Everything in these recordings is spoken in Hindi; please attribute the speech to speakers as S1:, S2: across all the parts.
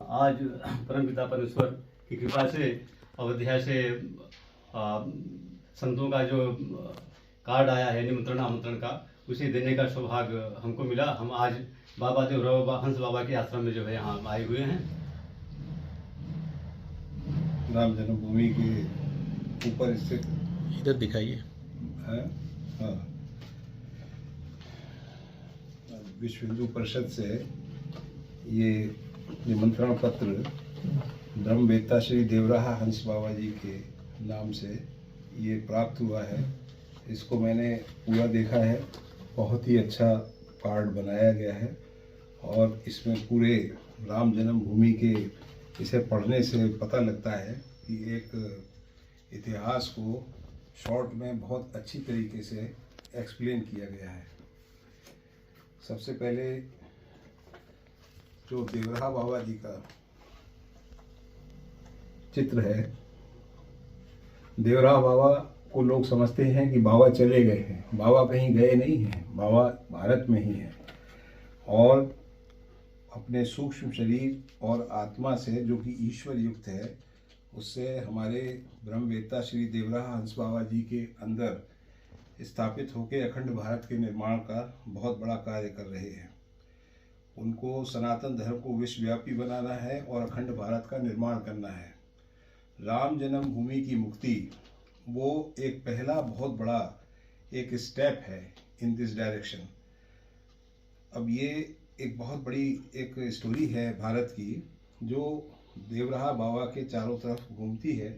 S1: आज परमपिता परमेश्वर की कृपा से अयोध्या से संतों का जो कार्ड आया है निमंत्रण आमंत्रण का, उसे देने का सौभाग्य हमको मिला। हम आज बाबा देवराव हंस बाबा के आश्रम में जो है यहाँ आए हुए हैं।
S2: राम जन्मभूमि के ऊपर स्थित,
S3: इधर दिखाइए,
S2: हाँ, विश्व हिंदू परिषद से ये निमंत्रण पत्र ब्रह्मवेत्ता श्री देवराहा हंस बाबा जी के नाम से ये प्राप्त हुआ है। इसको मैंने पूरा देखा है, बहुत ही अच्छा कार्ड बनाया गया है और इसमें पूरे राम जन्मभूमि के इसे पढ़ने से पता लगता है कि एक इतिहास को शॉर्ट में बहुत अच्छी तरीके से एक्सप्लेन किया गया है। सबसे पहले जो देवराहा बाबा जी का चित्र है, देवराहा बाबा को लोग समझते हैं कि बाबा चले गए हैं। बाबा कहीं गए नहीं हैं, बाबा भारत में ही हैं और अपने सूक्ष्म शरीर और आत्मा से, जो कि ईश्वर युक्त है, उससे हमारे ब्रह्मवेत्ता श्री देवराहा हंस बाबा जी के अंदर स्थापित होकर अखंड भारत के निर्माण का बहुत बड़ा कार्य कर रहे हैं। उनको सनातन धर्म को विश्वव्यापी बनाना है और अखंड भारत का निर्माण करना है। राम जन्मभूमि की मुक्ति वो एक पहला बहुत बड़ा एक स्टेप है इन दिस डायरेक्शन। अब ये एक बहुत बड़ी एक स्टोरी है भारत की, जो देवराहा बाबा के चारों तरफ घूमती है।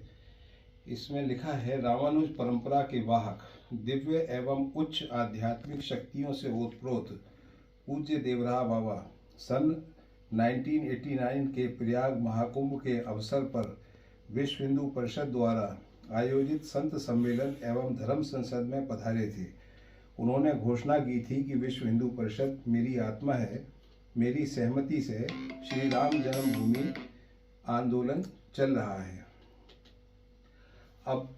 S2: इसमें लिखा है, रामानुज परंपरा के वाहक, दिव्य एवं उच्च आध्यात्मिक शक्तियों से ओतप्रोत पूज्य देवराहा बाबा सन 1989 के प्रयाग महाकुंभ के अवसर पर विश्व हिंदू परिषद द्वारा आयोजित संत सम्मेलन एवं धर्म संसद में पधारे थे। उन्होंने घोषणा की थी कि विश्व हिंदू परिषद मेरी आत्मा है, मेरी सहमति से श्री राम जन्मभूमि आंदोलन चल रहा है। अब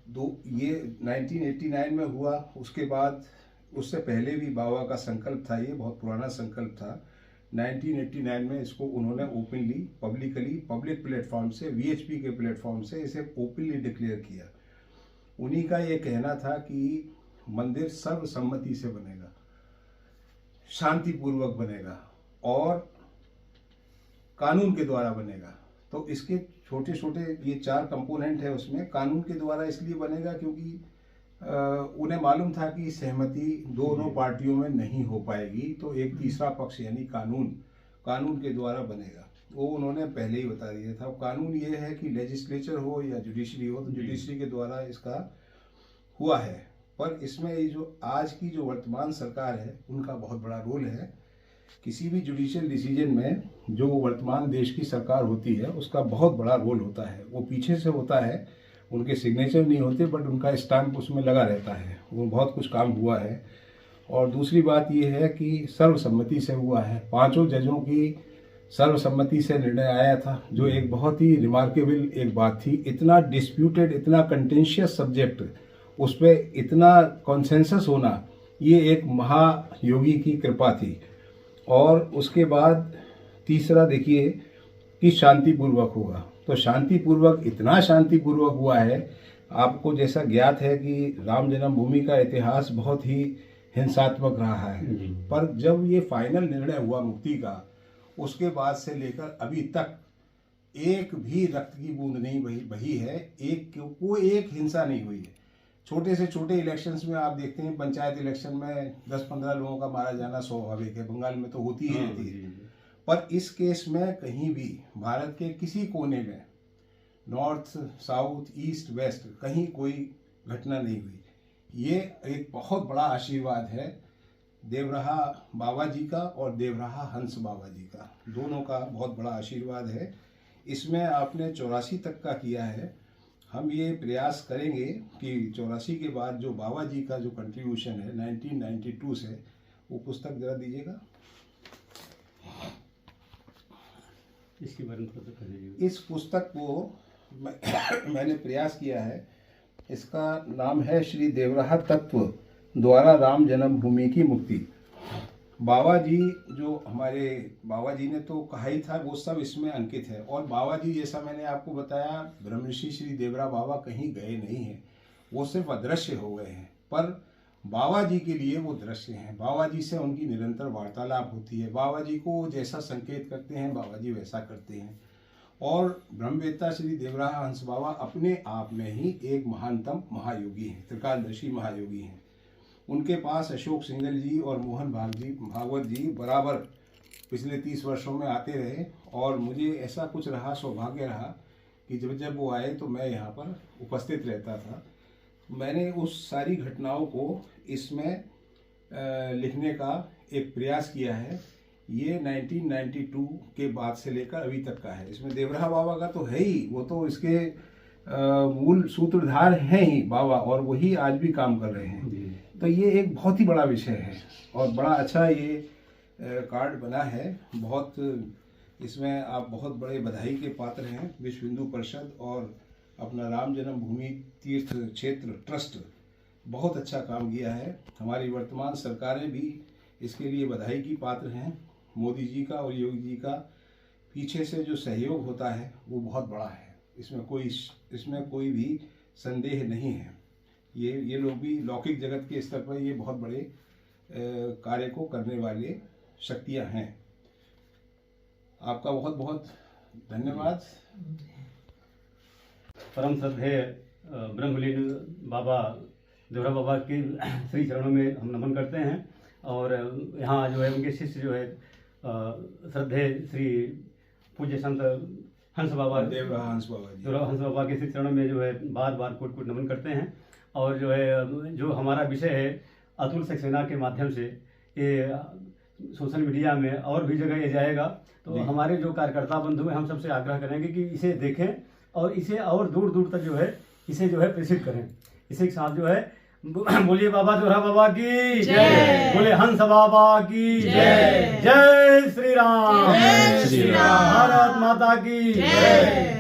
S2: ये 1989 में हुआ। उसके बाद उससे पहले भी बाबा का संकल्प था, ये बहुत पुराना संकल्प था। 1989 में इसको उन्होंने ओपनली पब्लिक प्लेटफॉर्म से, वीएचपी के प्लेटफॉर्म से इसे ओपनली डिक्लेयर किया। उन्हीं का ये कहना था कि मंदिर सर्वसम्मति से बनेगा, शांतिपूर्वक बनेगा और कानून के द्वारा बनेगा। तो इसके छोटे छोटे ये 4 कंपोनेंट है उसमें। कानून के द्वारा इसलिए बनेगा क्योंकि उन्हें मालूम था कि सहमति दोनों पार्टियों में नहीं हो पाएगी, तो एक तीसरा पक्ष यानी कानून के द्वारा बनेगा। वो उन्होंने पहले ही बता दिया था। कानून ये है कि लेजिस्लेचर हो या जुडिशरी हो, तो जुडिशरी के द्वारा इसका हुआ है। पर इसमें ये जो आज की जो वर्तमान सरकार है, उनका बहुत बड़ा रोल है। किसी भी जुडिशियल डिसीजन में जो वर्तमान देश की सरकार होती है, उसका बहुत बड़ा रोल होता है। वो पीछे से होता है, उनके सिग्नेचर नहीं होते, बट उनका स्टैम्प उसमें लगा रहता है। वो बहुत कुछ काम हुआ है। और दूसरी बात ये है कि सर्वसम्मति से हुआ है। 5 जजों की सर्वसम्मति से निर्णय आया था, जो एक बहुत ही रिमार्केबल एक बात थी। इतना डिस्प्यूटेड, इतना कंटेंशियस सब्जेक्ट, उस पर इतना कॉन्सेंसस होना, ये एक महायोगी की कृपा थी। और उसके बाद तीसरा देखिए कि शांतिपूर्वक होगा, तो शांतिपूर्वक, इतना शांतिपूर्वक हुआ है। आपको जैसा ज्ञात है कि राम जन्मभूमि का इतिहास बहुत ही हिंसात्मक रहा है, पर जब ये फाइनल निर्णय हुआ मुक्ति का, उसके बाद से लेकर अभी तक एक भी रक्त की बूंद नहीं बही है। कोई एक हिंसा नहीं हुई है। छोटे से छोटे इलेक्शंस में आप देखते हैं, पंचायत इलेक्शन में 10-15 लोगों का मारा जाना स्वाभाविक है, बंगाल में तो होती ही रहती है। पर इस केस में कहीं भी भारत के किसी कोने में, नॉर्थ, साउथ, ईस्ट, वेस्ट, कहीं कोई घटना नहीं हुई। ये एक बहुत बड़ा आशीर्वाद है देवराहा बाबा जी का और देवराहा हंस बाबा जी का, दोनों का बहुत बड़ा आशीर्वाद है। इसमें आपने 84 तक का किया है। हम ये प्रयास करेंगे कि 84 के बाद जो बाबा जी का जो कंट्रीब्यूशन है 1992 से, वो पुस्तक जरा दीजिएगा।
S1: इसके बारे में पता करिए।
S2: इस पुस्तक को मैंने प्रयास किया है। इसका नाम है श्री देवराहा तत्व द्वारा राम जन्मभूमि की मुक्ति। बाबा जी जो हमारे बाबा जी ने तो कहा ही था, वो सब इसमें अंकित है। और बाबा जी जैसा मैंने आपको बताया, ब्रह्मऋषि श्री देवरा बाबा कहीं गए नहीं हैं, वो सिर्फ अदृश्य हो गए हैं, पर बाबा जी के लिए वो दृश्य हैं। बाबा जी से उनकी निरंतर वार्तालाप होती है, बाबा जी को जैसा संकेत करते हैं बाबा जी वैसा करते हैं। और ब्रह्मवेत्ता श्री देवरा हंस बाबा अपने आप में ही एक महानतम महायोगी हैं, त्रिकालदर्शी महायोगी हैं। उनके पास अशोक सिंघल जी और मोहन भागवत जी बराबर पिछले 30 वर्षों में आते रहे, और मुझे ऐसा कुछ रहा, सौभाग्य रहा कि जब जब वो आए तो मैं यहाँ पर उपस्थित रहता था। मैंने उस सारी घटनाओं को इसमें लिखने का एक प्रयास किया है। ये 1992 के बाद से लेकर अभी तक का है। इसमें देवरा बाबा का तो है ही, वो तो इसके मूल सूत्रधार हैं ही बाबा, और वही आज भी काम कर रहे हैं। तो ये एक बहुत ही बड़ा विषय है और बड़ा अच्छा ये कार्ड बना है। बहुत इसमें आप बहुत बड़े बधाई के पात्र हैं। विश्व हिंदू परिषद और अपना राम जन्मभूमि तीर्थ क्षेत्र ट्रस्ट बहुत अच्छा काम किया है। हमारी वर्तमान सरकारें भी इसके लिए बधाई की पात्र हैं। मोदी जी का और योगी जी का पीछे से जो सहयोग होता है वो बहुत बड़ा है, इसमें कोई भी संदेह नहीं है। ये लोग भी लौकिक जगत के स्तर पर ये बहुत बड़े कार्य को करने वाले शक्तियां हैं। आपका बहुत बहुत धन्यवाद।
S1: परम श्रद्धेय ब्रह्मलीन बाबा देवरा बाबा के श्री चरणों में हम नमन करते हैं। और यहाँ जो है उनके शिष्य जो है श्रद्धेय श्री पूज्य संत हंस बाबा
S2: देवरा हंस बाबा
S1: के श्री चरणों में जो है बार बार कोट नमन करते हैं। और जो है जो हमारा विषय है अतुल सक्सेना के माध्यम से ये सोशल मीडिया में और भी जगह ये जाएगा। तो हमारे जो कार्यकर्ता बंधु हैं हम सबसे आग्रह करेंगे कि इसे देखें और इसे और दूर दूर तक जो है इसे जो है प्रेषित करें। इसी के साथ जो है बोलिए बाबा देवरा बाबा की जय, बोले हंस बाबा की जय, जय श्री राम, भारत माता की जय।